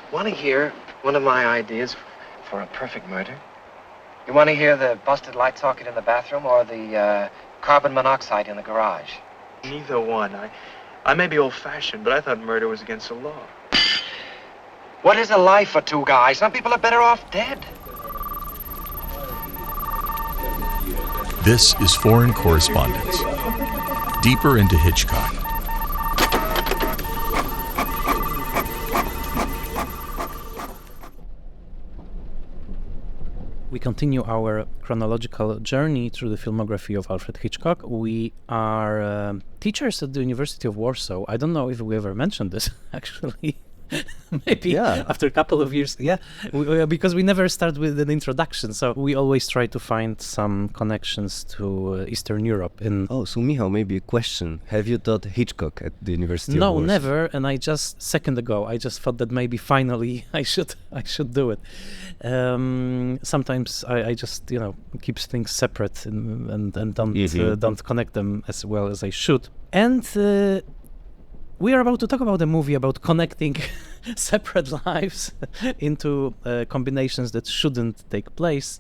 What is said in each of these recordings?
Want to hear one of my ideas for a perfect murder? You want to hear the busted light socket in the bathroom or the carbon monoxide in the garage? Neither one. I may be old-fashioned, but I thought murder was against the law. What is a life for two guys? Some people are better off dead. This is Foreign Correspondence. Deeper into Hitchcock. We continue our chronological journey through the filmography of Alfred Hitchcock. We are teachers at the University of Warsaw. I don't know if we ever mentioned this, actually. Maybe after a couple of years. Because we never start with an introduction, so we always try to find some connections to Eastern Europe. So Michał, maybe a question. Have you taught Hitchcock at the University of No, Warsaw? never, and I just, second ago, I just thought that maybe finally I should do it. Sometimes I just, keep things separate and don't connect them as well as I should. And we are about to talk about a movie about connecting separate lives into combinations that shouldn't take place.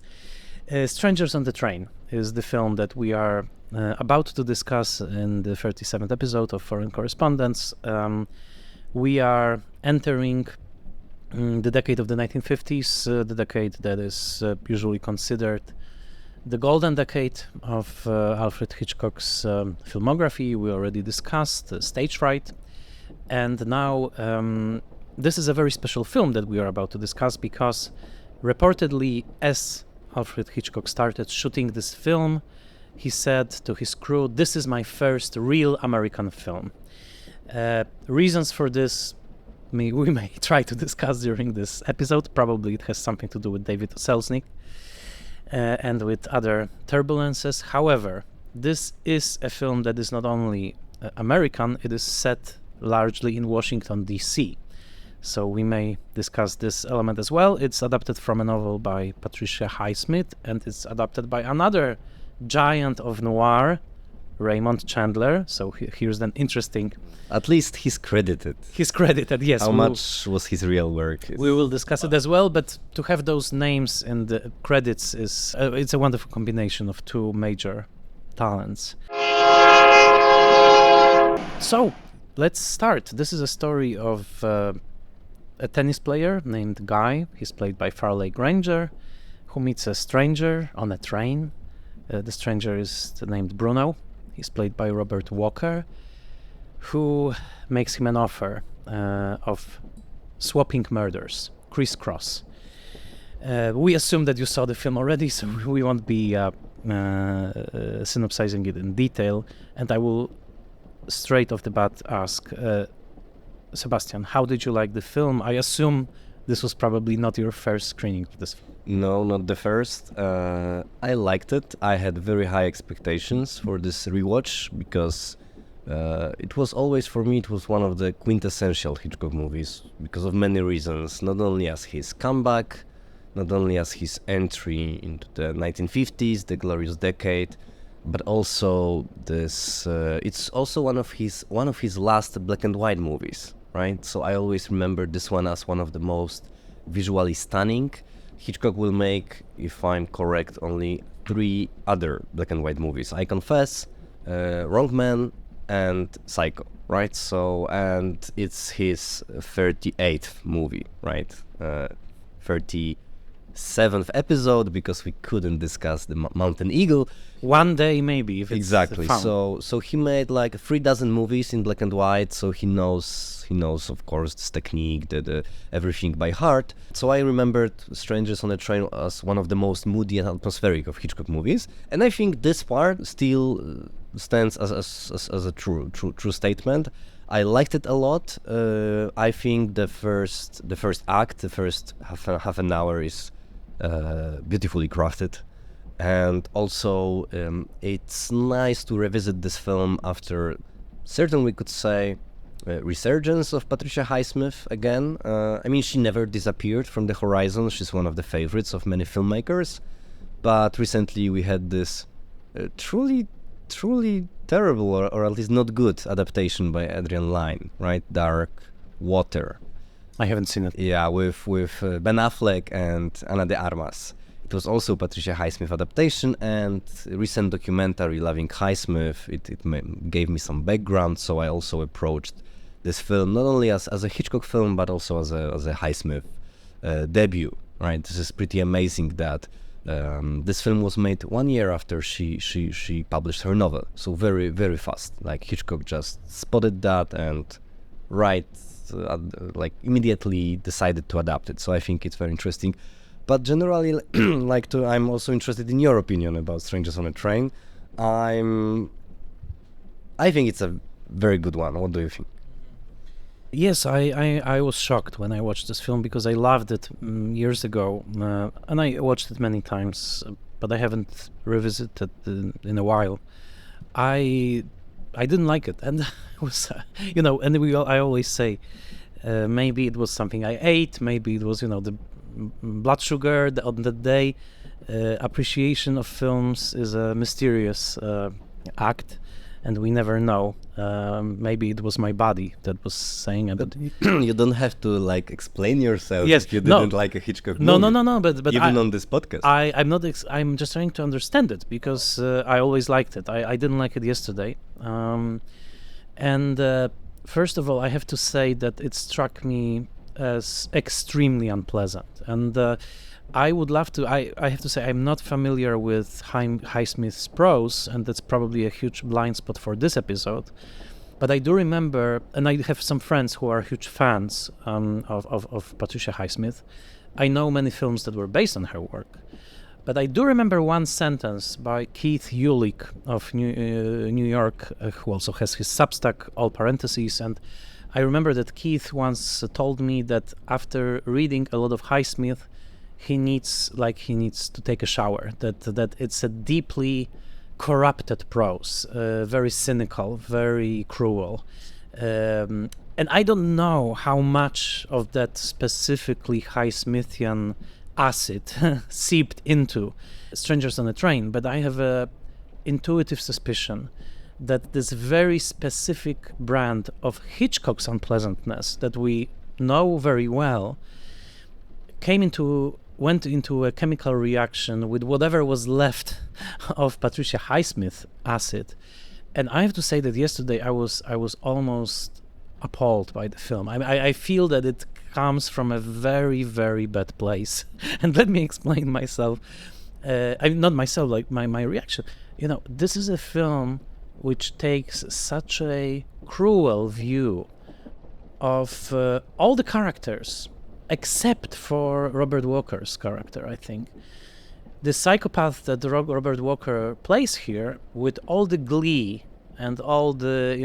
Strangers on the Train is the film that we are about to discuss in the 37th episode of Foreign Correspondence. We are entering the decade of the 1950s, the decade that is usually considered the golden decade of Alfred Hitchcock's filmography. We already discussed Stage Fright. And now this is a very special film that we are about to discuss because reportedly, as Alfred Hitchcock started shooting this film, he said to his crew, "This is my first real American film." Reasons for this we may try to discuss during this episode. Probably it has something to do with David Selznick and with other turbulences. However, this is a film that is not only American, it is set largely in Washington, D.C. So we may discuss this element as well. It's adapted from a novel by Patricia Highsmith, and it's adapted by another giant of noir, Raymond Chandler. So here's an interesting... At least he's credited. He's credited, yes. How much was his real work? We will discuss it as well, but to have those names in the credits is it's a wonderful combination of two major talents. So, let's start. This is a story of a tennis player named Guy. He's played by Farley Granger, who meets a stranger on a train. The stranger is named Bruno. He's played by Robert Walker, who makes him an offer of swapping murders, crisscross. We assume that you saw the film already, so we won't be synopsizing it in detail, and I will straight off the bat ask Sebastian, how did you like the film? I assume this was probably not your first screening of this film. No, not the first. I liked it. I had very high expectations for this rewatch because it was always, for me, it was one of the quintessential Hitchcock movies because of many reasons. Not only as his comeback, not only as his entry into the 1950s, the glorious decade, but also this. It's also one of his last black and white movies, right? So I always remember this one as one of the most visually stunning. Hitchcock will make, if I'm correct, only 3 other black and white movies. I Confess, Wrong Man, and Psycho, right? So, and it's his 38th movie, right? 37th episode because we couldn't discuss the Mountain Eagle. One day maybe, if it's exactly. found. So he made like 3 dozen movies in black and white. So he knows of course this technique, the everything by heart. So I remembered Strangers on a Train as one of the most moody and atmospheric of Hitchcock movies, and I think this part still stands as a true statement. I liked it a lot. I think the first act, the first half an hour is beautifully crafted, and also it's nice to revisit this film after certain, we could say, resurgence of Patricia Highsmith again. I mean, she never disappeared from the horizon. She's one of the favorites of many filmmakers, but recently we had this truly terrible, or at least not good, adaptation by Adrian Lyne, right? Dark Water. I haven't seen it. Yeah, with Ben Affleck and Ana de Armas. It was also Patricia Highsmith adaptation, and recent documentary Loving Highsmith. It gave me some background, so I also approached this film not only as a Hitchcock film, but also as a Highsmith debut. Right, this is pretty amazing that this film was made 1 year after she published her novel, so very, very fast. Like Hitchcock just spotted that and immediately decided to adapt it. So I think it's very interesting. But generally, I'm also interested in your opinion about Strangers on a Train. I think it's a very good one. What do you think? Yes, I was shocked when I watched this film because I loved it years ago, and I watched it many times, but I haven't revisited it in a while. I didn't like it, and it was, I always say, maybe it was something I ate, maybe it was, the blood sugar on that day. Appreciation of films is a mysterious act, and we never know. Maybe it was my body that was saying it. You don't have to explain yourself. Yes, if you didn't like a Hitchcock movie. No. But even on this podcast, I'm not. I'm just trying to understand it because I always liked it. I didn't like it yesterday. First of all, I have to say that it struck me as extremely unpleasant, and I would love to. I have to say I'm not familiar with Highsmith's prose, and that's probably a huge blind spot for this episode. But I do remember, and I have some friends who are huge fans of Patricia Highsmith. I know many films that were based on her work, but I do remember one sentence by Keith Ulick of New York, who also has his Substack, all parentheses, and I remember that Keith once told me that after reading a lot of Highsmith, he needs to take a shower, that it's a deeply corrupted prose, very cynical, very cruel, and I don't know how much of that specifically Highsmithian acid seeped into Strangers on a Train, but I have a intuitive suspicion that this very specific brand of Hitchcock's unpleasantness that we know very well went into a chemical reaction with whatever was left of Patricia Highsmith acid. And I have to say that yesterday I was almost appalled by the film. I feel that it comes from a very, very bad place. And let me explain myself. Not myself, my reaction. This is a film which takes such a cruel view of all the characters, except for Robert Walker's character, I think. The psychopath that Robert Walker plays here, with all the glee and all the,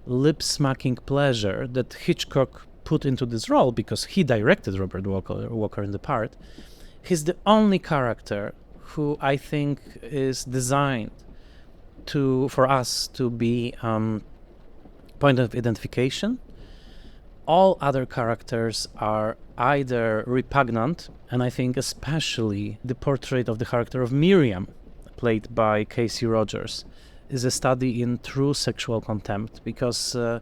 lip-smacking pleasure that Hitchcock put into this role, because he directed Robert Walker in the part, he's the only character who I think is designed for us to be point of identification. All other characters are either repugnant, and I think especially the portrait of the character of Miriam, played by Casey Rogers, is a study in true sexual contempt, because the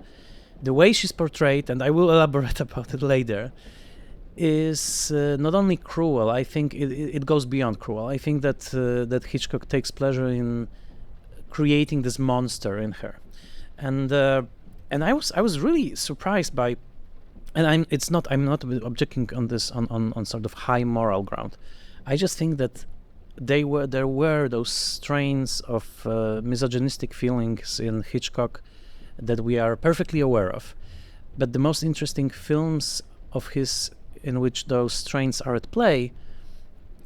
way she's portrayed, and I will elaborate about it later, is not only cruel. I think it goes beyond cruel. I think that Hitchcock takes pleasure in creating this monster in her, and I was really surprised by, and I'm not objecting on this on sort of high moral ground. I just think that there were those strains of misogynistic feelings in Hitchcock that we are perfectly aware of, but the most interesting films of his in which those strains are at play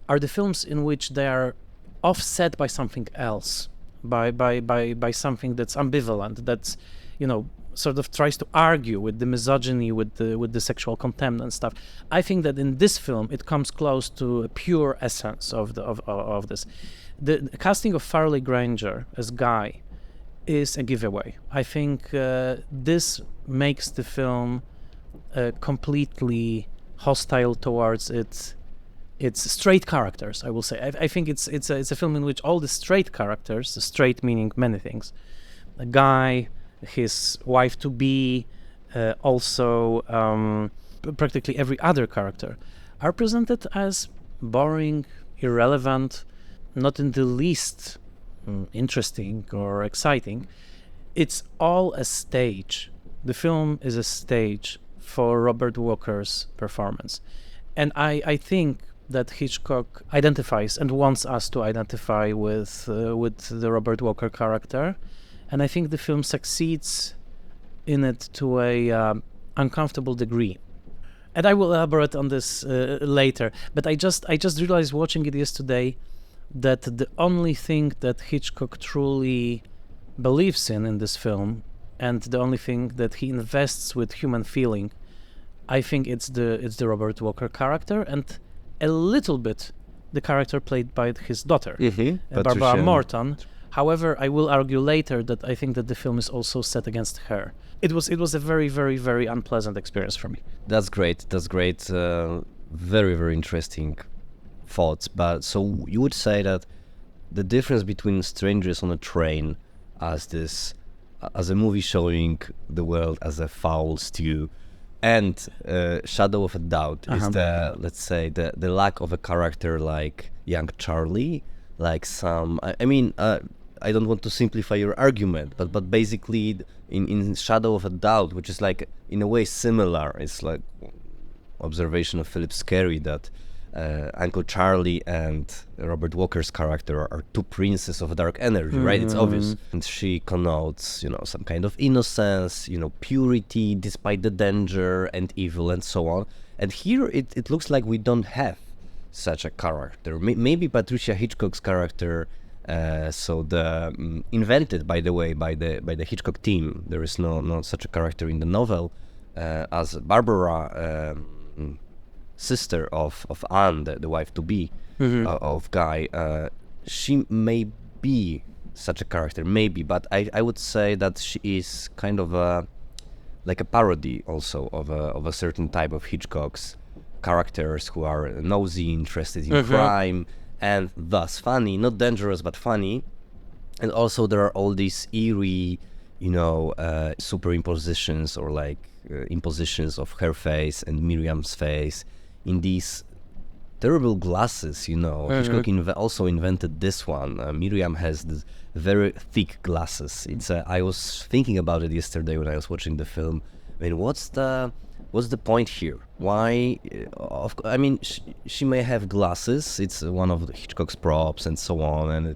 are the films in which they are offset by something else, by something that's ambivalent, that's sort of tries to argue with the misogyny, with the sexual contempt and stuff. I think that in this film it comes close to a pure essence of this. The casting of Farley Granger as Guy is a giveaway. I think this makes the film completely hostile towards its straight characters, I will say. I think it's a film in which all the straight characters, straight meaning many things, a Guy, his wife to be, also practically every other character, are presented as boring, irrelevant, not in the least interesting or exciting. It's all a stage. The film is a stage for Robert Walker's performance. And I think that Hitchcock identifies and wants us to identify with the Robert Walker character. And I think the film succeeds in it to a uncomfortable degree. And I will elaborate on this later. But I just realized watching it yesterday that the only thing that Hitchcock truly believes in this film, and the only thing that he invests with human feeling, I think it's the Robert Walker character, and a little bit the character played by his daughter, Barbara Morton. However, I will argue later that I think that the film is also set against her. It was a very, very, very unpleasant experience for me. That's great. Very, very interesting thoughts. But so you would say that the difference between Strangers on a Train as a movie showing the world as a foul stew, and Shadow of a Doubt is the lack of a character like young Charlie, like some. I don't want to simplify your argument, but basically in Shadow of a Doubt, which is like in a way similar, it's like observation of Philip Scarry that Uncle Charlie and Robert Walker's character are two princes of dark energy, right? It's obvious. And she connotes, some kind of innocence, purity despite the danger and evil and so on. And here it looks like we don't have such a character. Maybe Patricia Hitchcock's character, invented, by the way, by the Hitchcock team. There is no such a character in the novel, as Barbara, sister of Anne, the wife-to-be of Guy. She may be such a character, maybe, but I would say that she is kind of like a parody also of a certain type of Hitchcock's characters who are nosy, interested in crime, and thus funny, not dangerous, but funny. And also there are all these eerie, superimpositions or like impositions of her face and Miriam's face in these terrible glasses, Hitchcock also invented this one. Miriam has this very thick glasses. I was thinking about it yesterday when I was watching the film. I mean, what's the point here? Why? She may have glasses. It's one of Hitchcock's props and so on, and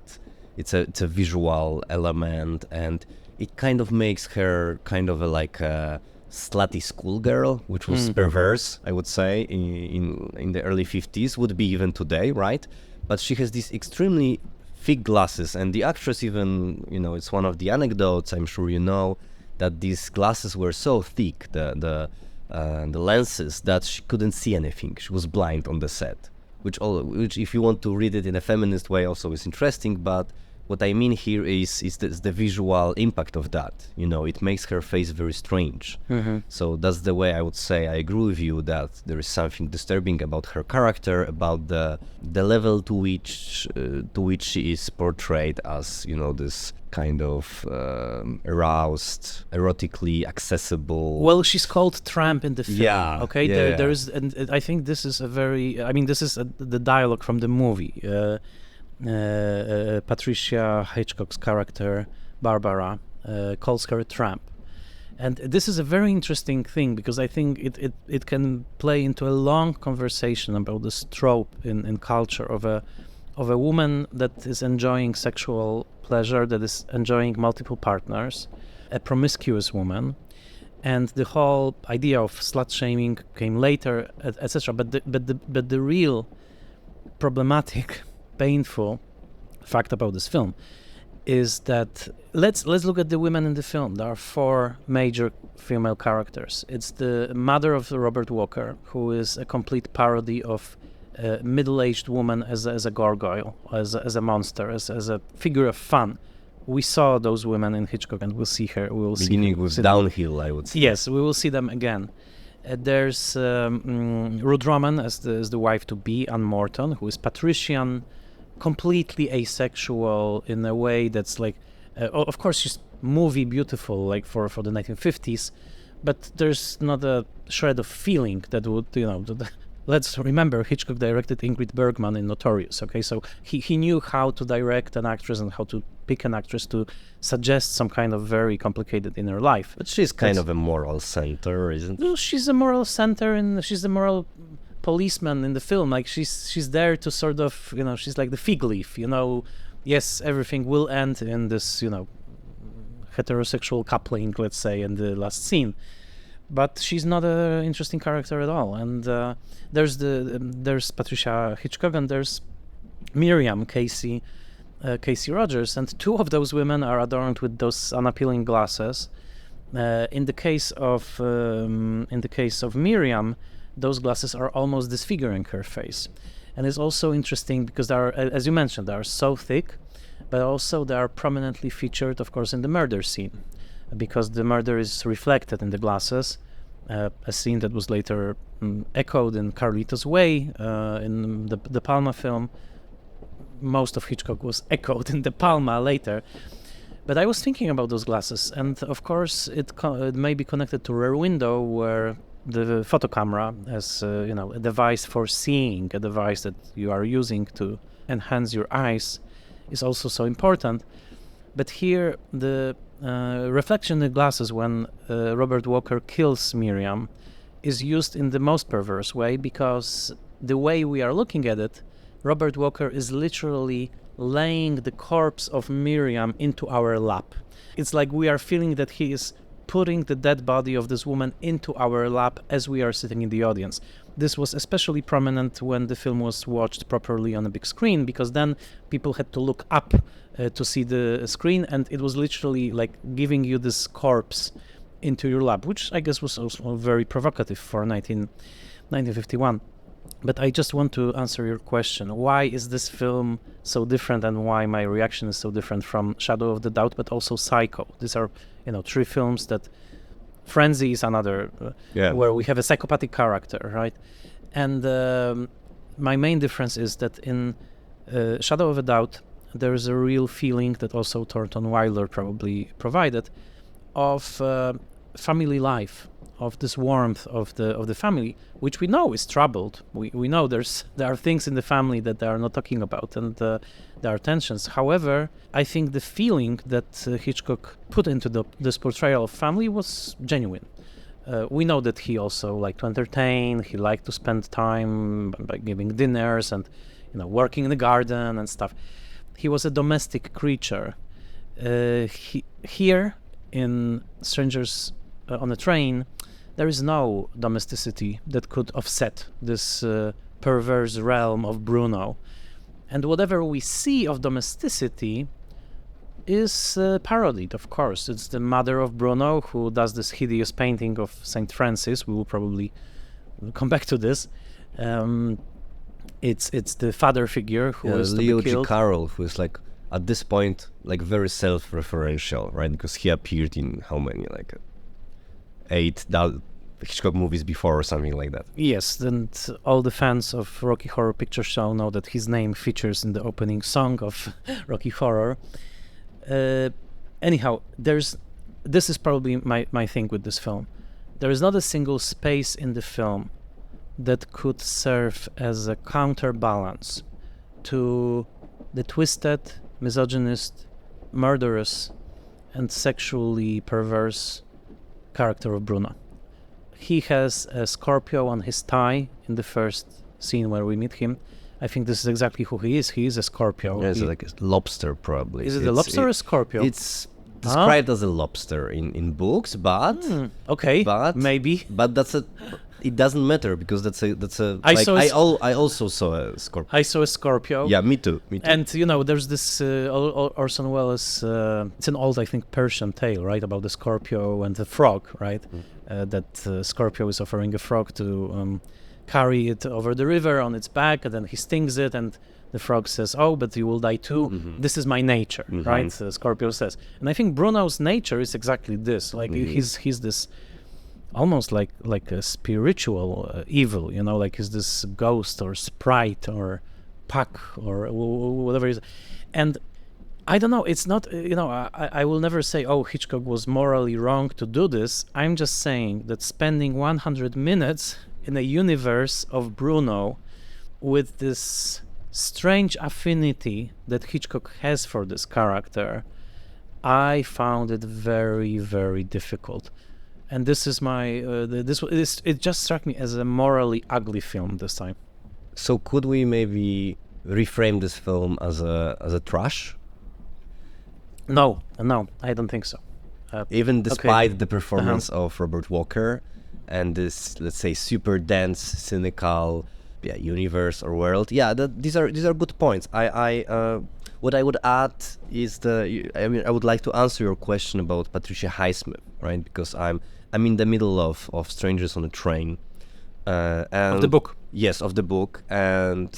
it's a visual element, and it kind of makes her kind of like a slutty schoolgirl, which was perverse, I would say, in the early 50s, would be even today, right? But she has these extremely thick glasses, and the actress even, it's one of the anecdotes, I'm sure you know, that these glasses were so thick, the lenses, that she couldn't see anything. She was blind on the set, which if you want to read it in a feminist way also is interesting, but what I mean here is the visual impact of that. It makes her face very strange. So that's the way I would say I agree with you that there is something disturbing about her character, about the level to which she is portrayed as, this kind of aroused, erotically accessible. Well, she's called Tramp in the film. Yeah. Okay. Yeah. There is, and I think this is the dialogue from the movie. Patricia Hitchcock's character Barbara calls her a tramp, and this is a very interesting thing because I think it can play into a long conversation about this trope in culture of a woman that is enjoying sexual pleasure, that is enjoying multiple partners, a promiscuous woman, and the whole idea of slut shaming came later, etc. But the real problematic, painful fact about this film is that let's look at the women in the film. There are four major female characters. It's the mother of Robert Walker, who is a complete parody of a middle-aged woman as a gargoyle, as a monster, as a figure of fun. We saw those women in Hitchcock, and we'll see her. We will beginning with downhill, I would say. Yes, we will see them again. There's Ruth Roman as the wife-to-be, Anne Morton, who is patrician, completely asexual in a way that's like, of course she's movie beautiful, like for the 1950s, but there's not a shred of feeling that would, let's remember Hitchcock directed Ingrid Bergman in Notorious, okay? So he knew how to direct an actress and how to pick an actress to suggest some kind of very complicated inner life. But she's kind of a moral center, isn't she? Well, she's a moral center and she's a moral policeman in the film. Like she's there to sort of, she's like the fig leaf, Yes, everything will end in this, heterosexual coupling, let's say, in the last scene. But she's not an interesting character at all. And there's Patricia Hitchcock and there's Miriam Casey Rogers, and two of those women are adorned with those unappealing glasses. In the case of Miriam, those glasses are almost disfiguring her face. And it's also interesting because they are, as you mentioned, they are so thick, but also they are prominently featured, of course, in the murder scene, because the murder is reflected in the glasses, a scene that was later echoed in Carlito's Way, in the De Palma film. Most of Hitchcock was echoed in De Palma later. But I was thinking about those glasses, and of course it may be connected to Rear Window, where the photo camera as a device for seeing, a device that you are using to enhance your eyes, is also so important. But here the reflection in the glasses when Robert Walker kills Miriam is used in the most perverse way, because the way we are looking at it, Robert Walker is literally laying the corpse of Miriam into our lap. It's like we are feeling that he is putting the dead body of this woman into our lap as we are sitting in the audience. This was especially prominent when the film was watched properly on a big screen, because then people had to look up to see the screen, and it was literally like giving you this corpse into your lap, which I guess was also very provocative for 1951. But I just want to answer your question. Why is this film so different, and why my reaction is so different from Shadow of the Doubt, but also Psycho? These are, three films that... Frenzy is another, where we have a psychopathic character, right? And my main difference is that in Shadow of a Doubt, there is a real feeling that also Thornton Wilder probably provided of family life, of this warmth of the family, which we know is troubled. We know there are things in the family that they are not talking about, and there are tensions. However, I think the feeling that Hitchcock put into this portrayal of family was genuine. We know that he also liked to entertain. He liked to spend time by giving dinners and working in the garden and stuff. He was a domestic creature. Here in Strangers on a Train, there is no domesticity that could offset this perverse realm of Bruno. And whatever we see of domesticity is parodied, of course. It's the mother of Bruno who does this hideous painting of St. Francis. We will probably come back to this. It's the father figure who is Leo to be killed. G. Carroll, who is like at this point like very self-referential, right? Because he appeared in how many, like 8 Hitchcock movies before or something like that. Yes, and all the fans of Rocky Horror Picture Show know that his name features in the opening song of Rocky Horror. Anyhow, this is probably my thing with this film. There is not a single space in the film that could serve as a counterbalance to the twisted, misogynist, murderous, and sexually perverse character of Bruno. He has a Scorpio on his thigh in the first scene where we meet him. I think this is exactly who he is. He is a Scorpio. Yeah, it's like a lobster, probably. Is it a lobster or a Scorpio? It's described as a lobster in books, but okay, but maybe. But it doesn't matter, because I also saw a Scorpio. I saw a Scorpio. Yeah, me too. And there's this Orson Welles. It's an old, I think, Persian tale, right, about the Scorpio and the frog, right? That Scorpio is offering a frog to carry it over the river on its back, and then he stings it, and the frog says, "Oh, but you will die too. This is my nature," right? Scorpio says, and I think Bruno's nature is exactly this. Like he's this almost like a spiritual evil, like he's this ghost or sprite or puck or whatever it is. And I don't know. It's not, I will never say, oh, Hitchcock was morally wrong to do this. I'm just saying that spending 100 minutes in a universe of Bruno with this strange affinity that Hitchcock has for this character, I found it very, very difficult. And this is it just struck me as a morally ugly film this time. So could we maybe reframe this film as a trash? No, I don't think so. Even despite the performance of Robert Walker and this, let's say, super dense, cynical universe or world. Yeah, these are good points. What I would add is I would like to answer your question about Patricia Highsmith, right? Because I'm in the middle of Strangers on a Train. And of the book. Yes, of the book. And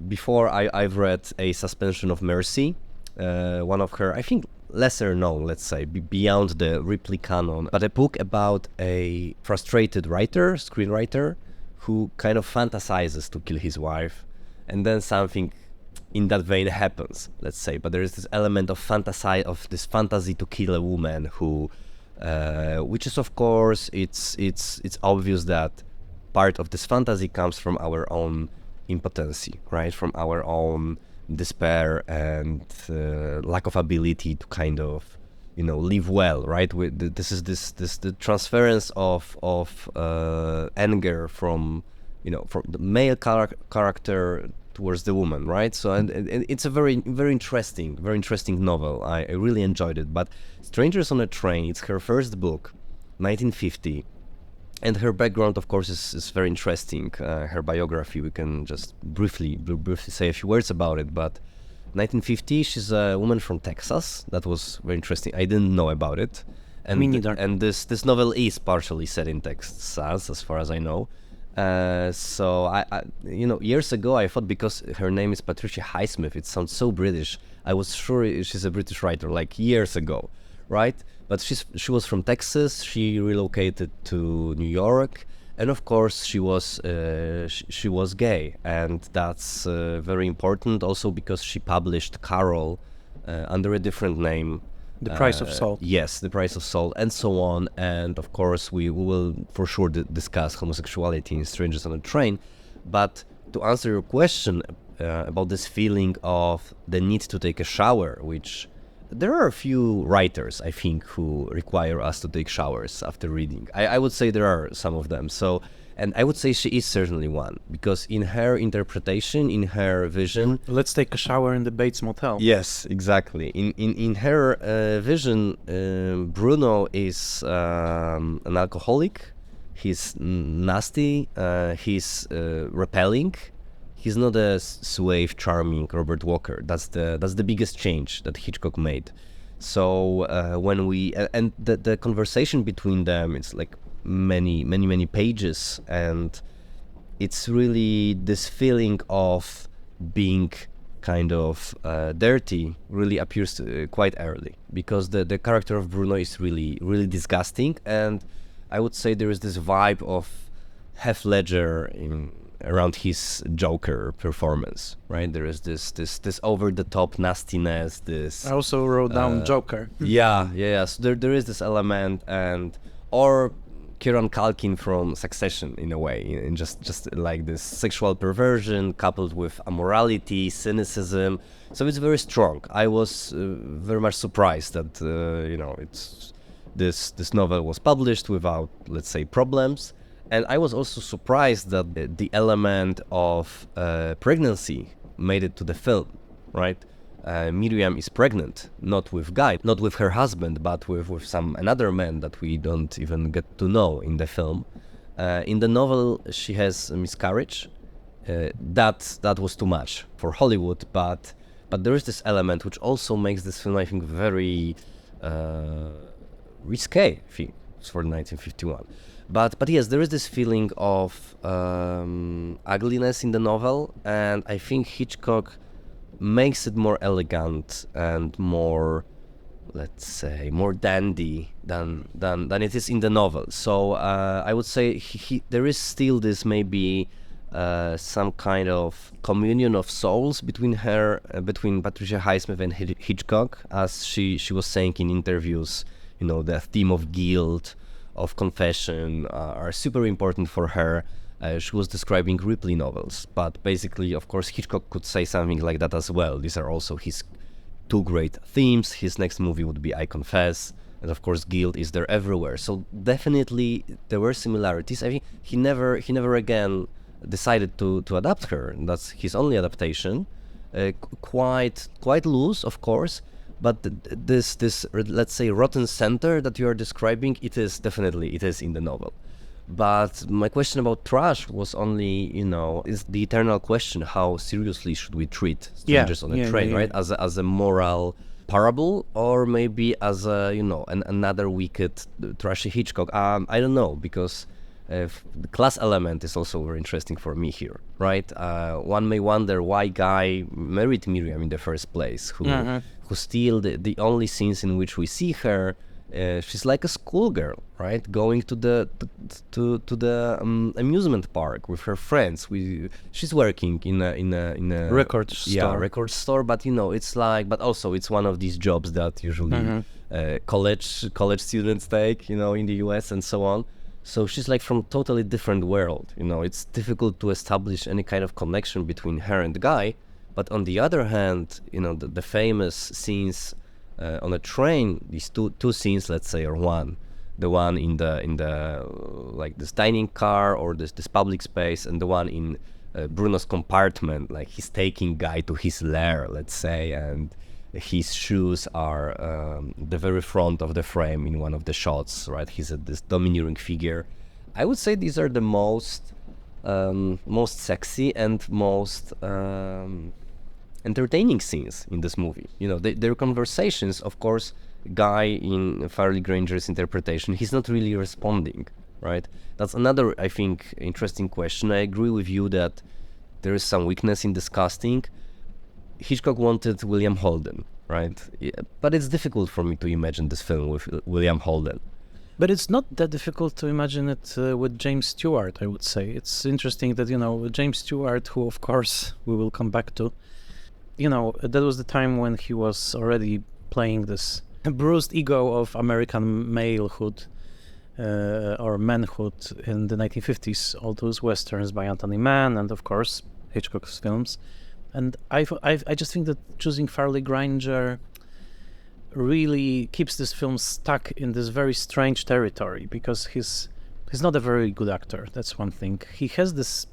before I've read A Suspension of Mercy, one of her, I think, lesser known, let's say, beyond the Ripley canon, but a book about a frustrated screenwriter, who kind of fantasizes to kill his wife, and then something in that vein happens, let's say. But there is this element of fantasy to kill a woman who, which is, of course, it's obvious that part of this fantasy comes from our own impotency, right? From our own despair and lack of ability to kind of, live well, right? This is the transference of anger from the male character towards the woman, right? So and it's a very interesting novel. I really enjoyed it. But Strangers on a Train, it's her first book, 1950. And her background, of course, is very interesting. Her biography, we can just briefly say a few words about it. But 1950, she's a woman from Texas. That was very interesting. I didn't know about it. And, me neither. And this novel is partially set in Texas, as far as I know. So I years ago, I thought because her name is Patricia Highsmith, it sounds so British. I was sure she's a British writer, like years ago, right? But she was from Texas. She relocated to New York, and of course she was gay, and that's very important. Also because she published Carol under a different name. The Price of Salt. Yes, The Price of Salt, and so on. And of course we will for sure discuss homosexuality in Strangers on a Train. But to answer your question about this feeling of the need to take a shower, which there are a few writers, I think, who require us to take showers after reading. I would say there are some of them. So, and I would say she is certainly one, because in her interpretation, in her vision... Let's take a shower in the Bates Motel. Yes, exactly. In her vision, Bruno is an alcoholic. He's nasty. He's repelling. He's not a suave, charming Robert Walker. That's the biggest change that Hitchcock made. So when the conversation between them, it's like many pages, and it's really this feeling of being kind of dirty really appears quite early, because the character of Bruno is really disgusting, and I would say there is this vibe of Heath Ledger around his Joker performance, right? There is this over the top nastiness. I also wrote down Joker. Yeah. So there is this element, or Kieran Culkin from Succession in a way, in just like this sexual perversion coupled with amorality, cynicism. So it's very strong. I was very much surprised that it's this novel was published without, let's say, problems. And I was also surprised that the element of pregnancy made it to the film, right? Miriam is pregnant, not with Guy, not with her husband, but with another man that we don't even get to know in the film. In the novel, she has a miscarriage. That was too much for Hollywood, but there is this element which also makes this film, I think, very risque, I think, for 1951. But yes, there is this feeling of ugliness in the novel, and I think Hitchcock makes it more elegant and more, let's say, more dandy than it is in the novel. So I would say there is still this maybe some kind of communion of souls between between Patricia Highsmith and Hitchcock, as she was saying in interviews. The theme of guilt, of confession are super important for her. She was describing Ripley novels, but basically, of course, Hitchcock could say something like that as well. These are also his two great themes. His next movie would be I Confess, and of course, guilt is there everywhere. So definitely there were similarities. I think he never again decided to adapt her. That's his only adaptation. Quite loose, of course, but this let's say rotten center that you are describing, it is in the novel. But my question about trash was only, is the eternal question: how seriously should we treat strangers on a train, right? As a moral parable, or maybe as a another wicked trashy Hitchcock? I don't know, because the class element is also very interesting for me here, right? One may wonder why Guy married Miriam in the first place, who still the only scenes in which we see her, she's like a schoolgirl, right? Going to the amusement park with her friends. She's working in a record store. Yeah, record store. But it's like, but also it's one of these jobs that usually college students take, in the US and so on. So she's like from totally different world. It's difficult to establish any kind of connection between her and the guy. But on the other hand, the famous scenes on a train, these two scenes, let's say, or one, the one in the like this dining car or this public space, and the one in Bruno's compartment, like he's taking Guy to his lair, let's say, and his shoes are the very front of the frame in one of the shots, right? He's this domineering figure. I would say these are the most sexy and most entertaining scenes in this movie. Their conversations, of course. Guy, in Farley Granger's interpretation, he's not really responding, right? That's another, I think, interesting question. I agree with you that there is some weakness in this casting. Hitchcock wanted William Holden, right? Yeah, but it's difficult for me to imagine this film with William Holden. But it's not that difficult to imagine it with James Stewart, I would say. It's interesting that, James Stewart, who, of course, we will come back to, that was the time when he was already playing this bruised ego of American malehood or manhood in the 1950s, all those westerns by Anthony Mann and, of course, Hitchcock's films. And I just think that choosing Farley Granger really keeps this film stuck in this very strange territory, because he's not a very good actor. That's one thing. He has this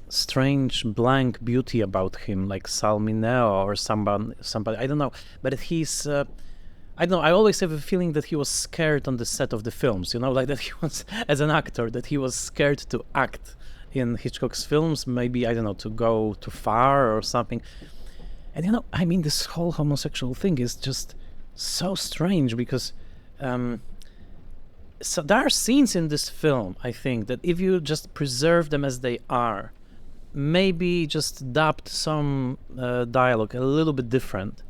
strange blank beauty about him, like Sal Mineo or somebody. I don't know. But he's I don't know. I always have a feeling that he was scared on the set of the films. Like that he was, as an actor, that he was scared to act in Hitchcock's films, maybe, I don't know, to go too far or something. And this whole homosexual thing is just so strange, because so there are scenes in this film, I think, that if you just preserve them as they are, maybe just adapt some dialogue a little bit different,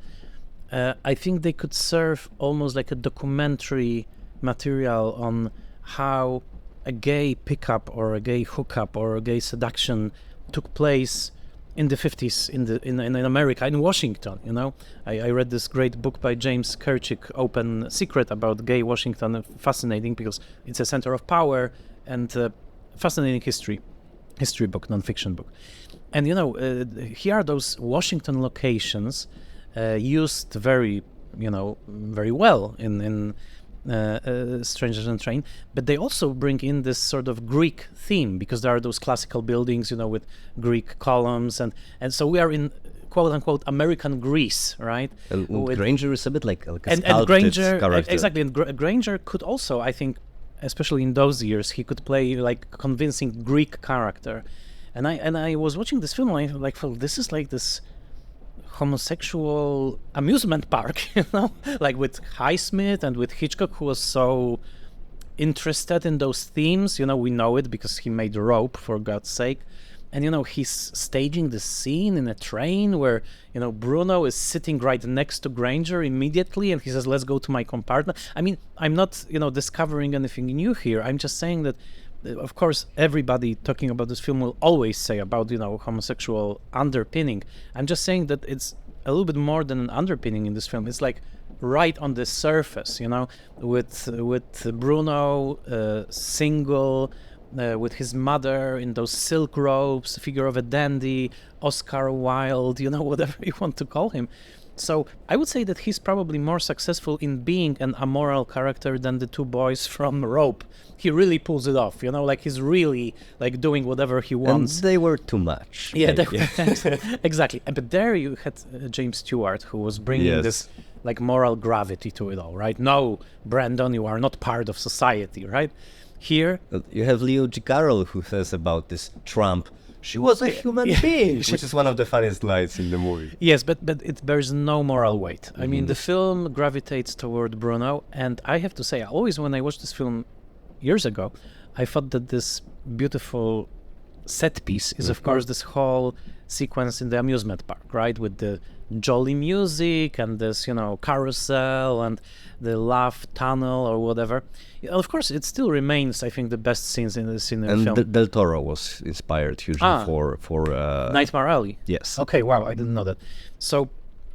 I think they could serve almost like a documentary material on how a gay pickup or a gay hookup or a gay seduction took place in the 50s in America, in Washington. I read this great book by James Kirchick, Open Secret, about gay Washington. Fascinating, because it's a center of power and fascinating history book, non-fiction book. And here are those Washington locations used very well in Strangers on Train, but they also bring in this sort of Greek theme, because there are those classical buildings, with Greek columns, and so we are in quote-unquote American Greece, right? And Granger is a bit like a and Granger, character. Exactly, and Granger could also, I think, especially in those years, he could play like convincing Greek character. And I was watching this film, and I like felt this is like this homosexual amusement park, like with Highsmith and with Hitchcock, who was so interested in those themes. We know it because he made Rope, for God's sake. And he's staging the scene in a train where Bruno is sitting right next to Granger immediately, and he says, "Let's go to my compartment." I mean, I'm not discovering anything new here. I'm just saying that of course, everybody talking about this film will always say about, homosexual underpinning. I'm just saying that it's a little bit more than an underpinning in this film. It's like right on the surface, with Bruno single, with his mother in those silk robes, figure of a dandy, Oscar Wilde, whatever you want to call him. So I would say that he's probably more successful in being an amoral character than the two boys from Rope. He really pulls it off, like he's really like doing whatever he wants. And they were too much. Yeah, exactly. But there you had James Stewart, who was bringing this like moral gravity to it all, right? No, Brandon, you are not part of society, right? Here you have Leo Carroll, who says about this Trump, she was a human being, which is one of the funniest lines in the movie. Yes, but it bears no moral weight. I mean, the film gravitates toward Bruno, and I have to say, always when I watched this film years ago, I thought that this beautiful set piece is, of course, this whole sequence in the amusement park, right? With the jolly music and this, carousel and the laugh tunnel or whatever. Of course, it still remains, I think, the best scenes in the film. And Del Toro was inspired hugely for Nightmare Alley. Yes. Okay, wow, I didn't know that. So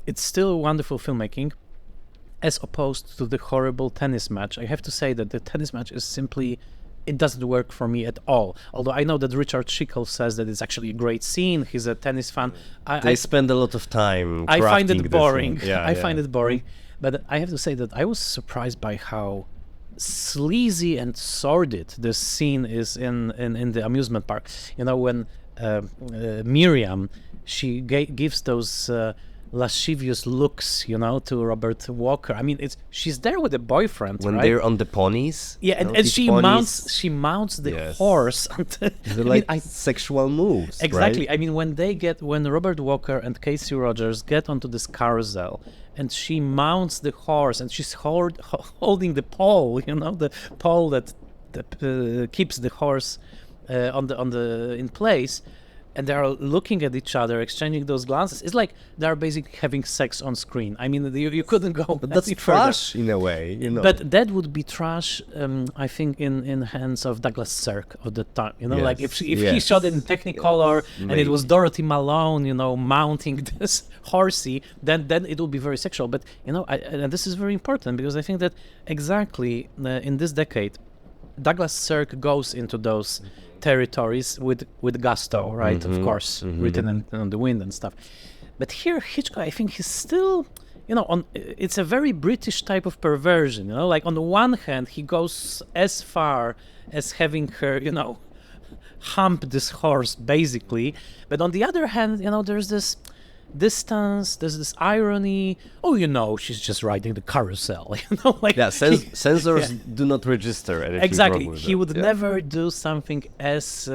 it's still wonderful filmmaking, as opposed to the horrible tennis match. I have to say that the tennis match is simply, it doesn't work for me at all. Although I know that Richard Schickel says that it's actually a great scene. He's a tennis fan. They spend a lot of time I find it boring. I find it boring. But I have to say that I was surprised by how sleazy and sordid this scene is in the amusement park. When Miriam, she gives those lascivious looks, to Robert Walker. I mean, she's there with a boyfriend, when right? they're on the ponies. Yeah, and she mounts the horse. They're like sexual moves. Exactly. Right? I mean, when Robert Walker and Casey Rogers get onto this carousel, and she mounts the horse, and she's holding the pole, the pole that keeps the horse in place. And they are looking at each other, exchanging those glances. It's like they're basically having sex on screen. I mean, you couldn't go. But that's trash in a way, But that would be trash, I think, in hands of Douglas Sirk of the time. Like if he shot it in Technicolor and it was Dorothy Malone, mounting this horsey, then it would be very sexual. But and this is very important because I think that exactly in this decade, Douglas Sirk goes into those territories with gusto, right? Of course, written on the wind and stuff. But here, Hitchcock, I think he's still, it's a very British type of perversion. Like on the one hand, he goes as far as having her, hump this horse, basically. But on the other hand, there's this distance, there's this irony. She's just riding the carousel. Censors do not register anything. Exactly. Wrong with He that. would never do something as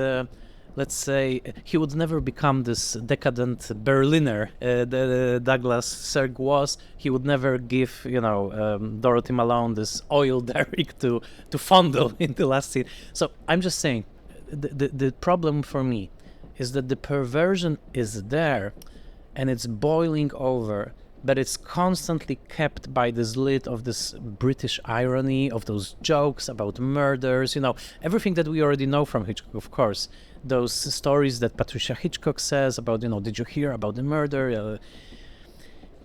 let's say, he would never become this decadent Berliner the Douglas Sirk was. He would never give, Dorothy Malone this oil derrick to fondle in the last scene. So I'm just saying, the problem for me is that the perversion is there, and it's boiling over, but it's constantly kept by this lid of this British irony, of those jokes about murders, everything that we already know from Hitchcock, of course. Those stories that Patricia Hitchcock says about, did you hear about the murder?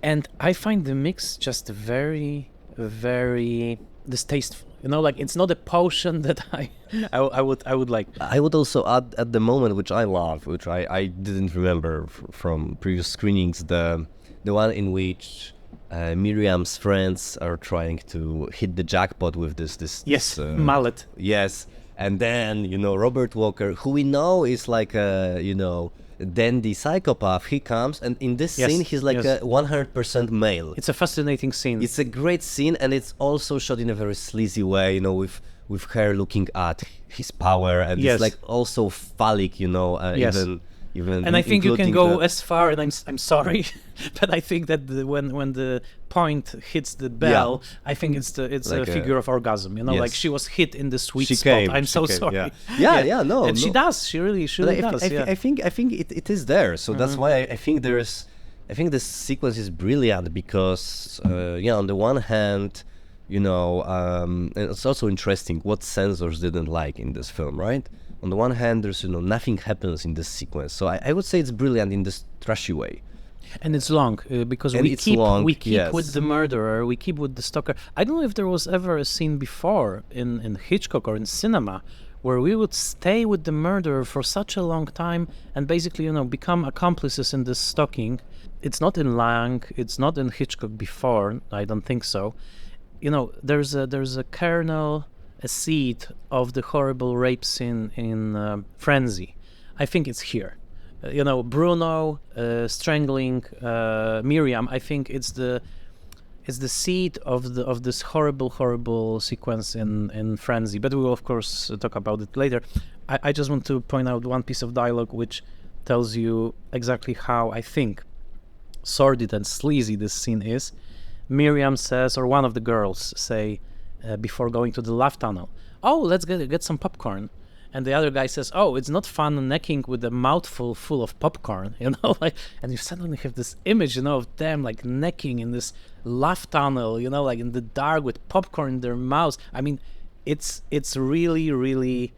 And I find the mix just very, very distasteful. It's not a potion that I would like. I would also add at the moment, which I love, which I didn't remember from previous screenings, the one in which Miriam's friends are trying to hit the jackpot with this mallet. Yes, and then Robert Walker, who we know is like a dandy psychopath, he comes, and in this scene he's like a 100% male. It's a fascinating scene. It's a great scene, and it's also shot in a very sleazy way, with her looking at his power, and it's like also phallic, even and I think you can go as far, and I'm sorry, but I think that when the point hits the bell, I think it's like a figure of orgasm. Like she was hit in the sweet spot. I'm so sorry. No, and she does. She really does. I think it is there. So that's why I think this sequence is brilliant because on the one hand, and it's also interesting what censors didn't like in this film, right? On the one hand, there's, nothing happens in this sequence. So I would say it's brilliant in this trashy way. And it's long because And we it's keep long, with yes. the murderer, we keep with the stalker. I don't know if there was ever a scene before in Hitchcock or in cinema where we would stay with the murderer for such a long time and basically, become accomplices in this stalking. It's not in Lang, it's not in Hitchcock before, I don't think so. There's a kernel, a seed of the horrible rape scene in Frenzy. I think it's here. Bruno strangling Miriam. I think it's the seed of this horrible sequence in Frenzy. But we will of course talk about it later. I just want to point out one piece of dialogue which tells you exactly how I think sordid and sleazy this scene is. Miriam says, or one of the girls say, before going to the laugh tunnel, "Oh, let's get some popcorn." And the other guy says, "Oh, it's not fun necking with a mouthful full of popcorn," and you suddenly have this image, of them like necking in this laugh tunnel, like in the dark with popcorn in their mouths. I mean, it's really, really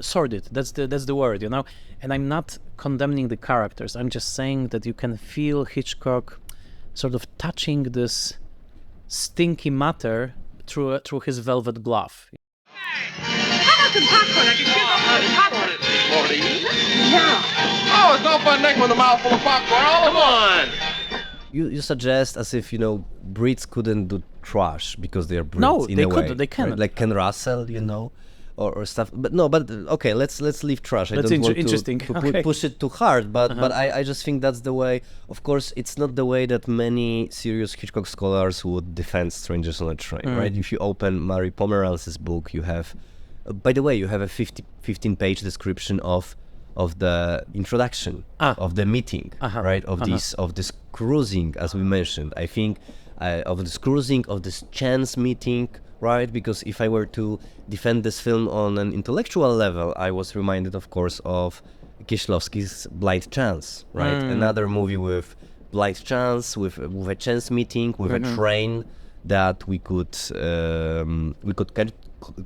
sordid. That's the word, And I'm not condemning the characters. I'm just saying that you can feel Hitchcock sort of touching this stinky matter through his velvet glove. How about some popcorn? I can give up popcorn. For you? Yeah. Oh, it's no fun necking with a mouthful of popcorn. Come on! You suggest as if, Brits couldn't do trash because they are Brits No, in they a way. couldn't, they cannot. Right? Like Ken Russell, or stuff. But okay, let's leave trash. I That's don't want interesting. to Okay. push it too hard, but I just think that's the way. Of course, it's not the way that many serious Hitchcock scholars would defend Strangers on a Train, right? If you open Mary Pomeranz's book, you have, by the way, you have a 15-page description of the introduction of the meeting, right? Of this cruising, as we mentioned. I think of this cruising, of this chance meeting, right? Because if I were to defend this film on an intellectual level, I was reminded, of course, of Kieślowski's Blind Chance, right? Another movie with blind chance, with a chance meeting, with a train that we could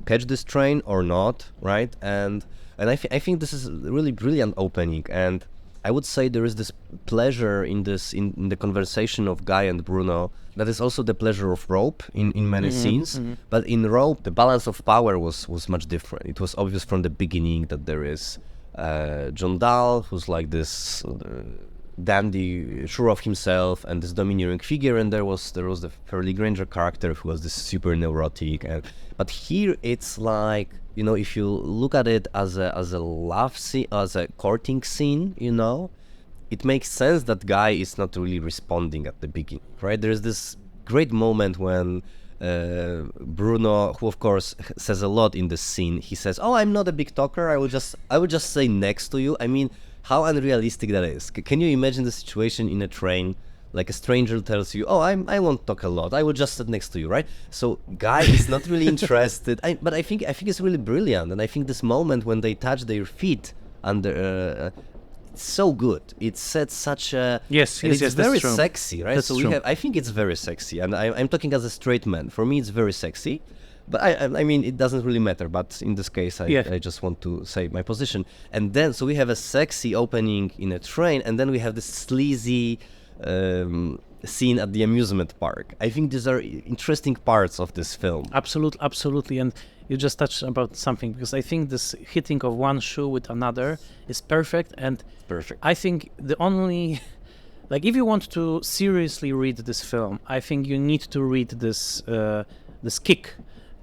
catch this train or not, right? And I think this is a really brilliant opening, and I would say there is this pleasure in the conversation of Guy and Bruno that is also the pleasure of Rope in many scenes. But in Rope, the balance of power was much different. It was obvious from the beginning that there is John Dahl, who's like this dandy, sure of himself, and this domineering figure, and there was the Fairly Granger character who was this super neurotic. But here it's like, if you look at it as a love scene, as a courting scene, it makes sense that Guy is not really responding at the beginning, right? There's this great moment when Bruno, who of course says a lot in this scene, he says, "Oh, I'm not a big talker. I would just say next to you." I mean, how unrealistic that is. Can you imagine the situation in a train? Like a stranger tells you, "Oh, I won't talk a lot. I will just sit next to you," right? So Guy is not really interested. But I think it's really brilliant, and I think this moment when they touch their feet under, it's so good. It sets such a Yes, and it's that's very true. sexy, right? That's So true. I think it's very sexy, and I'm talking as a straight man. For me, it's very sexy. But I mean, it doesn't really matter. But in this case, I just want to say my position. And then, so we have a sexy opening in a train, and then we have this sleazy scene at the amusement park. I think these are interesting parts of this film. Absolutely. And you just touched about something, because I think this hitting of one shoe with another is perfect. And Perfect. I think the only, like, if you want to seriously read this film, I think you need to read this kick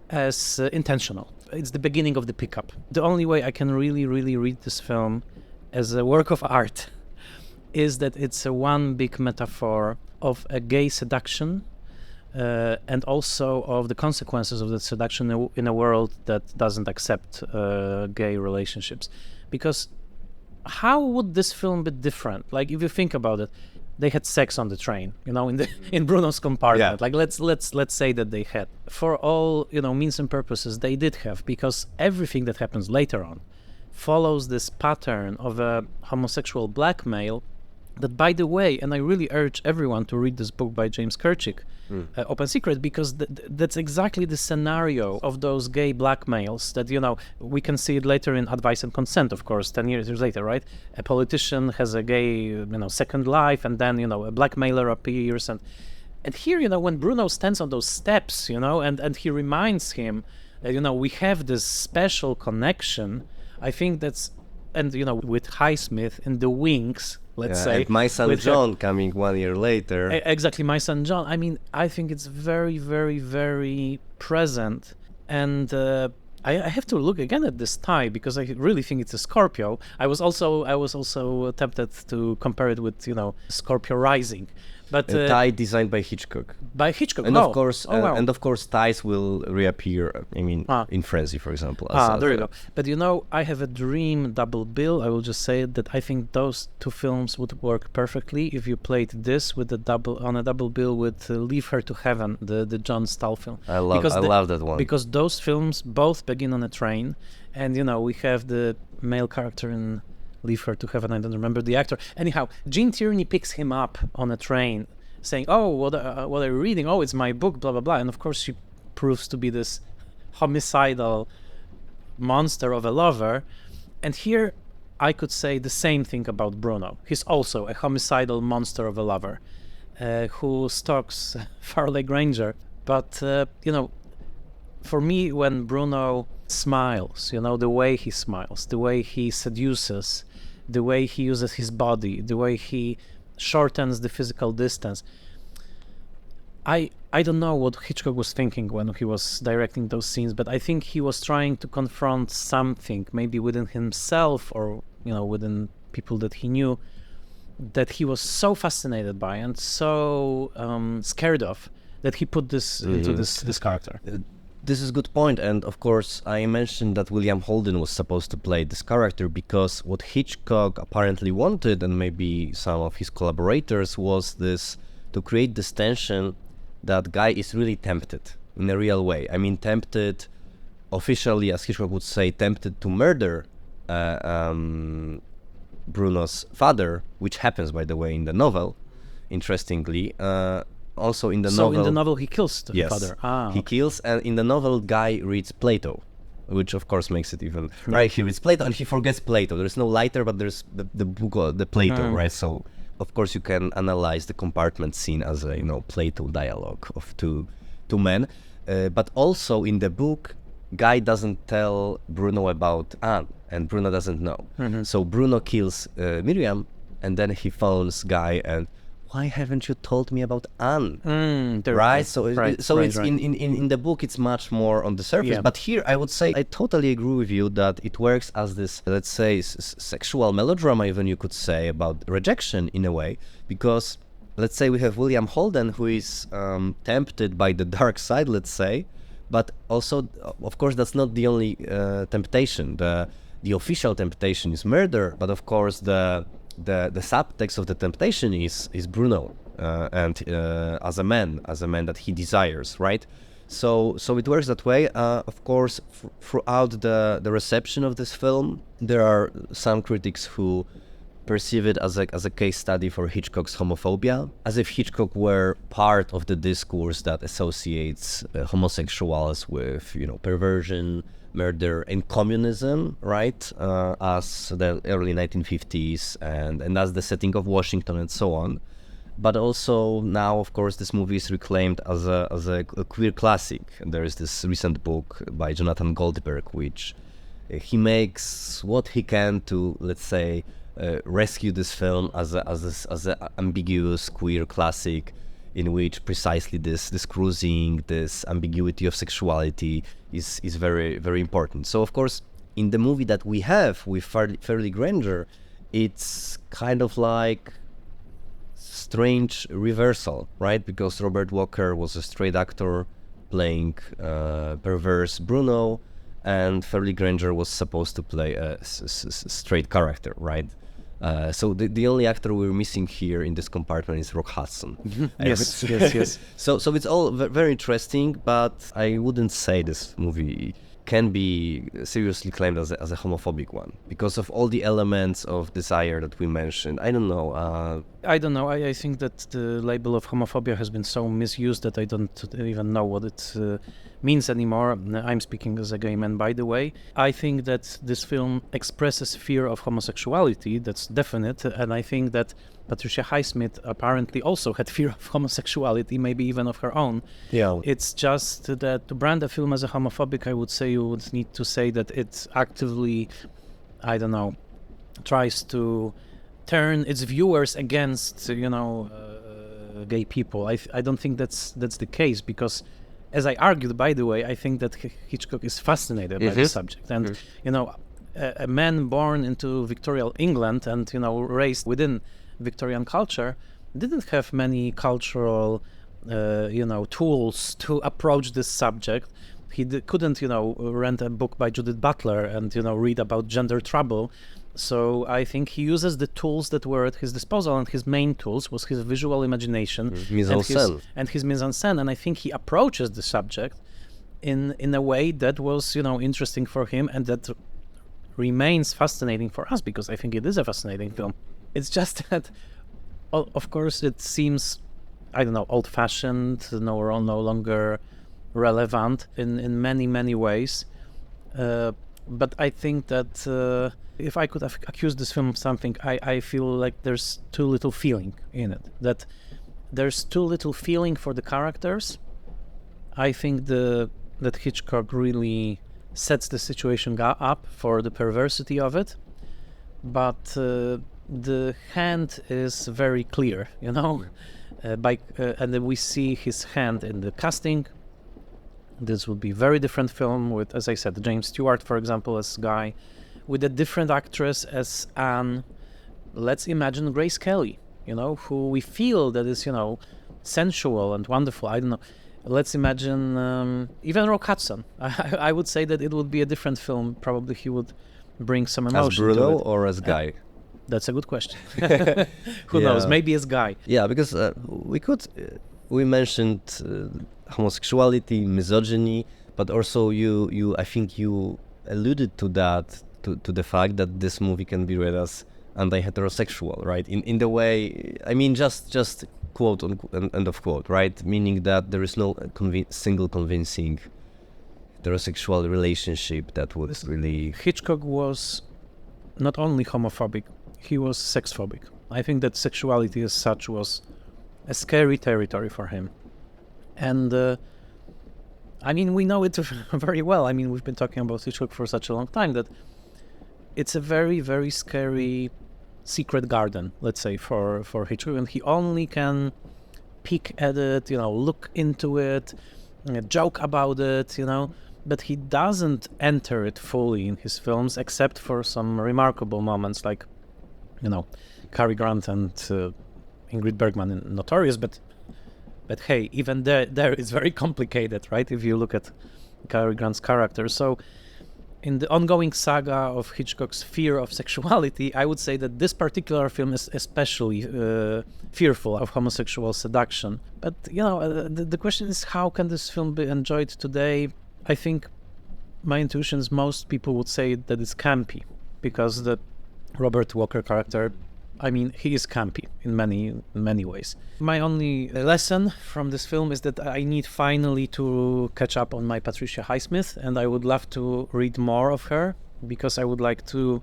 as intentional. It's the beginning of the pickup. The only way I can really read this film as a work of art is that it's a one big metaphor of a gay seduction, and also of the consequences of that seduction in a world that doesn't accept gay relationships. Because how would this film be different? Like, if you think about it, they had sex on the train, in Bruno's compartment. Yeah. Like, let's say that they had. For all means and purposes, they did have, because everything that happens later on follows this pattern of a homosexual black male that, by the way, and I really urge everyone to read this book by James Kirchick, Open Secret, because that's exactly the scenario of those gay blackmails that, we can see it later in Advice and Consent, of course, 10 years later, right? A politician has a gay, second life, and then, a blackmailer appears. And here, when Bruno stands on those steps, and he reminds him that, we have this special connection, I think that's, and, with Highsmith in the wings, let's say. And My Son John coming 1 year later. Exactly, My Son John. I mean, I think it's very, very, very present. And I have to look again at this tie because I really think it's a Scorpio. I was also tempted to compare it with, Scorpio rising. But a tie designed by Hitchcock. By Hitchcock, and wow. Wow. And of course, ties will reappear. In Frenzy, for example. There you go. But I have a dream double bill. I will just say that I think those two films would work perfectly if you played this with a double bill with Leave Her to Heaven, the John Stahl film. I love that one because those films both begin on a train, and we have the male character in Leave Her to Heaven. I don't remember the actor. Anyhow, Gene Tierney picks him up on a train, saying, "Oh, what are you reading? Oh, it's my book, blah blah blah." And of course, she proves to be this homicidal monster of a lover. And here, I could say the same thing about Bruno. He's also a homicidal monster of a lover, who stalks Farley Granger. But for me, when Bruno smiles, the way he smiles, the way he seduces, the way he uses his body, the way he shortens the physical distance. I don't know what Hitchcock was thinking when he was directing those scenes, but I think he was trying to confront something, maybe within himself or, within people that he knew, that he was so fascinated by and so scared of, that he put this into this character. This is a good point, and of course I mentioned that William Holden was supposed to play this character because what Hitchcock apparently wanted, and maybe some of his collaborators, was this to create this tension that guy is really tempted in a real way. I mean, tempted officially, as Hitchcock would say, tempted to murder Bruno's father, which happens, by the way, in the novel, interestingly. Also in the novel... So in the novel he kills the father. He kills, and in the novel guy reads Plato, which of course makes it even... Right, he reads Plato and he forgets Plato. There's no lighter, but there's the book, the Plato, right? So of course you can analyze the compartment scene as a, Plato dialogue of two men. But also in the book, guy doesn't tell Bruno about Anne, and Bruno doesn't know. So Bruno kills Miriam, and then he phones Guy and... Why haven't you told me about Anne? Right? So it's in the book it's much more on the surface. But here I would say I totally agree with you that it works as this, let's say, sexual melodrama, even you could say, about rejection in a way. Because let's say we have William Holden, who is tempted by the dark side, let's say. But also, of course, that's not the only temptation. The official temptation is murder. But of course, the subtext of the temptation is Bruno and as a man that he desires, right? So it works that way. Of course, throughout the reception of this film, there are some critics who perceive it as a case study for Hitchcock's homophobia, as if Hitchcock were part of the discourse that associates homosexuals with, perversion, murder, and communism, right? As the early 1950s and as the setting of Washington and so on. But also now, of course, this movie is reclaimed as a queer classic. And there is this recent book by Jonathan Goldberg, which he makes what he can to, let's say, rescue this film as a ambiguous queer classic, in which precisely this cruising, this ambiguity of sexuality is very, very important. So, of course, in the movie that we have with Farley Granger, it's kind of like strange reversal, right? Because Robert Walker was a straight actor playing perverse Bruno, and Farley Granger was supposed to play a straight character, right? So the only actor we're missing here in this compartment is Rock Hudson. Yes. So it's all very interesting, but I wouldn't say this movie can be seriously claimed as a homophobic one because of all the elements of desire that we mentioned. I don't know. I don't know. I think that the label of homophobia has been so misused that I don't even know what it means anymore. I'm speaking as a gay man, by the way. I think that this film expresses fear of homosexuality. That's definite. And I think that Patricia Highsmith apparently also had fear of homosexuality, maybe even of her own. Yeah. It's just that to brand a film as a homophobic, I would say you would need to say that it actively, I don't know, tries to turn its viewers against, gay people. I don't think that's the case, because, as I argued, by the way, I think that Hitchcock is fascinated by the subject. And, a man born into Victorian England and, raised within Victorian culture didn't have many cultural, tools to approach this subject. He couldn't, rent a book by Judith Butler and, read about gender trouble. So I think he uses the tools that were at his disposal, and his main tools was his visual imagination and his mise-en-scène. And I think he approaches the subject in a way that was, interesting for him, and that remains fascinating for us, because I think it is a fascinating film. It's just that, of course, it seems, I don't know, old-fashioned, no longer relevant in many, many ways. But I think that if I could accuse this film of something, I feel like there's too little feeling in it. That there's too little feeling for the characters. I think that Hitchcock really sets the situation up for the perversity of it, but the hand is very clear, and then we see his hand in the casting. This would be a very different film with, as I said, James Stewart, for example, as Guy, with a different actress as Anne. Let's imagine Grace Kelly, who we feel that is, sensual and wonderful. I don't know. Let's imagine even Rock Hudson. I would say that it would be a different film. Probably he would bring some emotion as Bruno to it. Or as Guy? That's a good question. Who knows? Maybe as Guy. Yeah, because we mentioned homosexuality, misogyny, but also I think you alluded to that, to the fact that this movie can be read as anti-heterosexual, right? In the way, I mean, just quote end of quote, right? Meaning that there is no single convincing heterosexual relationship that would really... Hitchcock was not only homophobic, he was sexphobic. I think that sexuality as such was a scary territory for him. And we know it very well. We've been talking about Hitchcock for such a long time that it's a very, very scary secret garden, let's say, for Hitchcock, and he only can peek at it, look into it, joke about it, but he doesn't enter it fully in his films, except for some remarkable moments like, Cary Grant and Ingrid Bergman in Notorious, but hey, even there it's very complicated, right? If you look at Cary Grant's character. So in the ongoing saga of Hitchcock's fear of sexuality, I would say that this particular film is especially fearful of homosexual seduction. But, the question is, how can this film be enjoyed today? I think my intuition is most people would say that it's campy, because the Robert Walker character, he is campy in many ways. My only lesson from this film is that I need finally to catch up on my Patricia Highsmith, and I would love to read more of her, because I would like to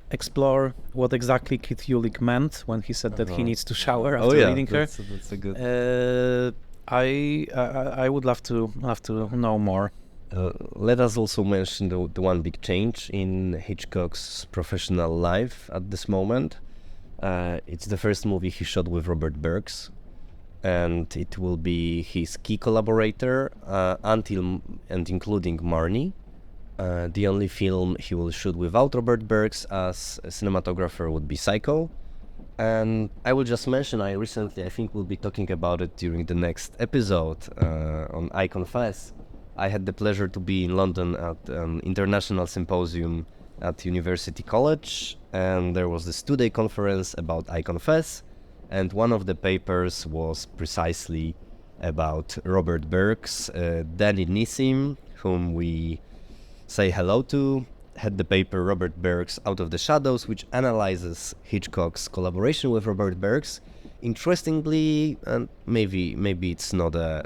explore what exactly Keith Ulick meant when he said that he needs to shower after reading her. That's a good... I would love to know more. Let us also mention the one big change in Hitchcock's professional life at this moment. It's the first movie he shot with Robert Burks, and it will be his key collaborator until and including Marnie. The only film he will shoot without Robert Burks as a cinematographer would be Psycho. And I will just mention, I think we'll be talking about it during the next episode on I Confess. I had the pleasure to be in London at an international symposium at University College, and there was this 2-day conference about I Confess, and one of the papers was precisely about Robert Burks, Danny Nissim, whom we say hello to, had the paper Robert Burks Out of the Shadows, which analyzes Hitchcock's collaboration with Robert Burks. Interestingly, and maybe it's not a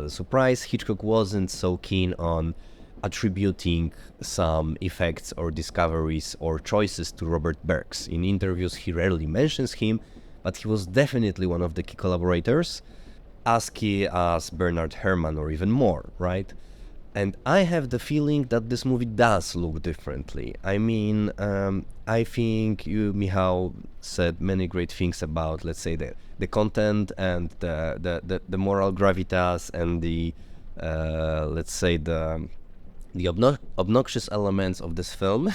surprise, Hitchcock wasn't so keen on attributing some effects or discoveries or choices to Robert Burks. In interviews, he rarely mentions him, but he was definitely one of the key collaborators, as key as Bernard Herrmann or even more, right? And I have the feeling that this movie does look differently. I mean, I think you, Michał, said many great things about, let's say, the content and the moral gravitas and the, let's say, the obnoxious elements of this film.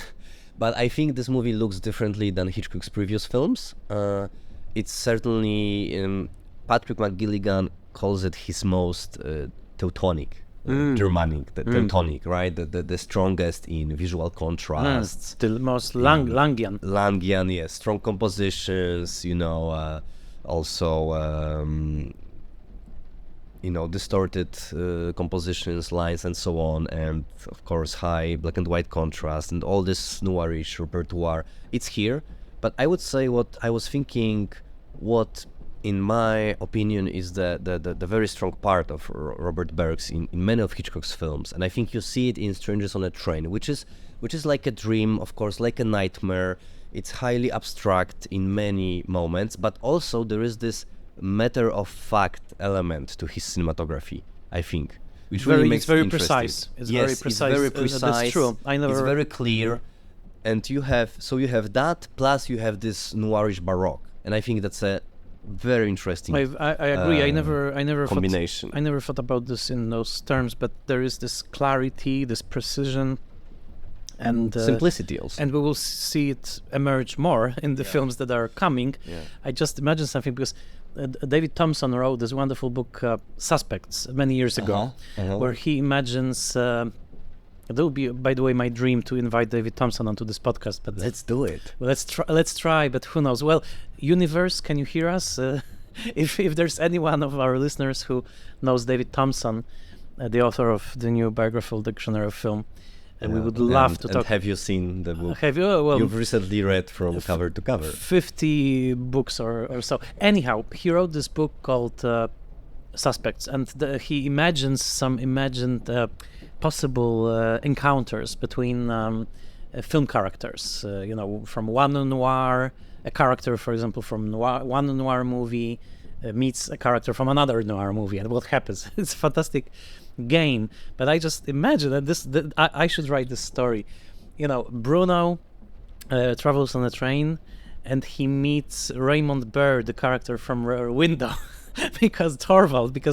But I think this movie looks differently than Hitchcock's previous films. It's certainly, Patrick McGilligan calls it his most Teutonic. Germanic, the Teutonic, right? The strongest in visual contrasts. The most Langian. Langian, yes. Strong compositions, also, distorted compositions, lines, and so on. And, of course, high black and white contrast and all this noirish repertoire. It's here. But I would say what I was thinking, what in my opinion is the very strong part of Robert Burks in many of Hitchcock's films, and I think you see it in Strangers on a Train, which is like a dream, of course, like a nightmare. It's highly abstract in many moments, but also there is this matter of fact element to his cinematography, I think, which really makes it interesting. Precise. It's yes, very precise. It's very precise. That's true. It's very clear, and you have that plus you have this noirish baroque, and I think that's a very interesting. I agree. I never combination. I never thought about this in those terms, but there is this clarity, this precision, and simplicity also. And we will see it emerge more in the films that are coming. Yeah. I just imagine something because David Thompson wrote this wonderful book, Suspects, many years ago, where he imagines. It will be, by the way, my dream to invite David Thompson onto this podcast. But let's do it. Well, let's try. But who knows? Well, Universe, can you hear us? If there's any one of our listeners who knows David Thompson, the author of the new biographical dictionary of film, we would love to talk. And have you seen the book? Have you? Well, you've recently read from cover to cover. 50 books or so. Anyhow, he wrote this book called Suspects, and he imagines some imagined possible encounters between film characters, from one noir, a character, for example, from one noir movie meets a character from another noir movie, and what happens? It's a fantastic game. But I just imagine that I should write this story. Bruno travels on a train, and he meets Raymond Burr, the character from Rear Window. because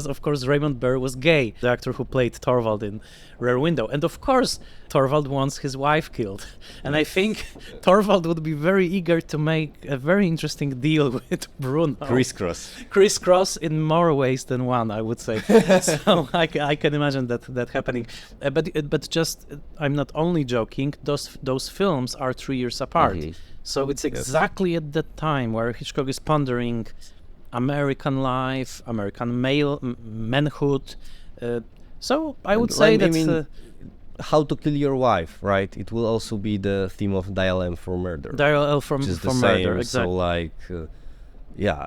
of course Raymond Burr was gay, the actor who played Torvald in Rear Window, and of course Torvald wants his wife killed, and I think Torvald would be very eager to make a very interesting deal with Bruno. Crisscross in more ways than one, I would say. So I can imagine that happening, but just I'm not only joking. Those films are 3 years apart, so it's exactly at that time where Hitchcock is pondering American life, American manhood. So I would say that How to Kill Your Wife, right? It will also be the theme of Dial M for Murder. Dial M for Murder, exactly. So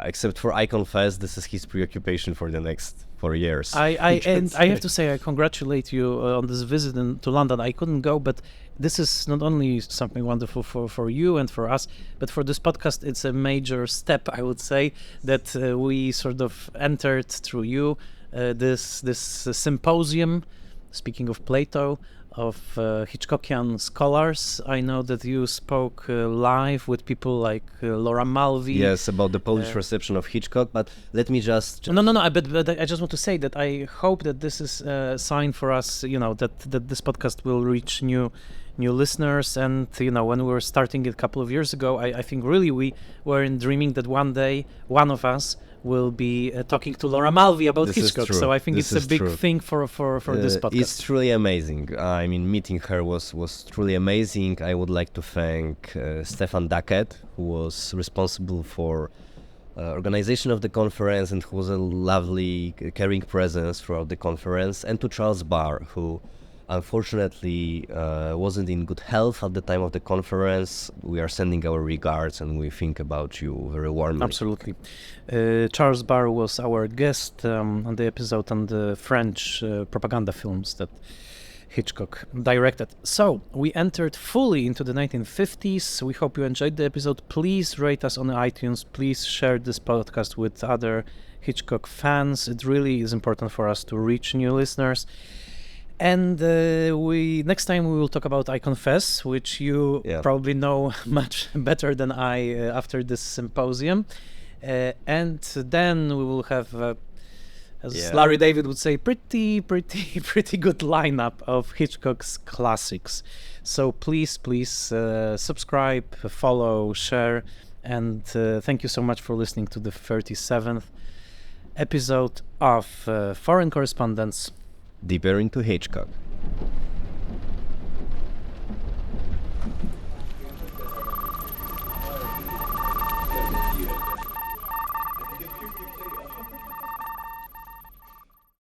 except for I Confess, this is his preoccupation for the next 4 years. I have to say I congratulate you on this visit to London. I couldn't go, but this is not only something wonderful for you and for us, but for this podcast, it's a major step, I would say, that we sort of entered through you, this symposium, speaking of Plato, of Hitchcockian scholars. I know that you spoke live with people like Laura Mulvey. Yes, about the Polish reception of Hitchcock, but let me just... No, but I just want to say that I hope that this is a sign for us, that this podcast will reach new listeners, and when we were starting it a couple of years ago, I think really we were dreaming that one day one of us will be talking to Laura Mulvey about Hitchcock. So I think it's a big thing for this podcast. It's truly amazing. I mean, meeting her was truly amazing. I would like to thank Stefan Dackett, who was responsible for organization of the conference and who was a lovely, caring presence throughout the conference, and to Charles Barr, who unfortunately wasn't in good health at the time of the conference. We are sending our regards and we think about you very warmly. Absolutely. Charles Barr was our guest on the episode on the French propaganda films that Hitchcock directed. So, we entered fully into the 1950s. We hope you enjoyed the episode. Please rate us on iTunes. Please share this podcast with other Hitchcock fans. It really is important for us to reach new listeners. And next time we will talk about I Confess, which you probably know much better than I after this symposium. And then we will have, as Larry David would say, pretty good lineup of Hitchcock's classics. So please subscribe, follow, share, and thank you so much for listening to the 37th episode of Foreign Correspondence. Deeper into Hitchcock.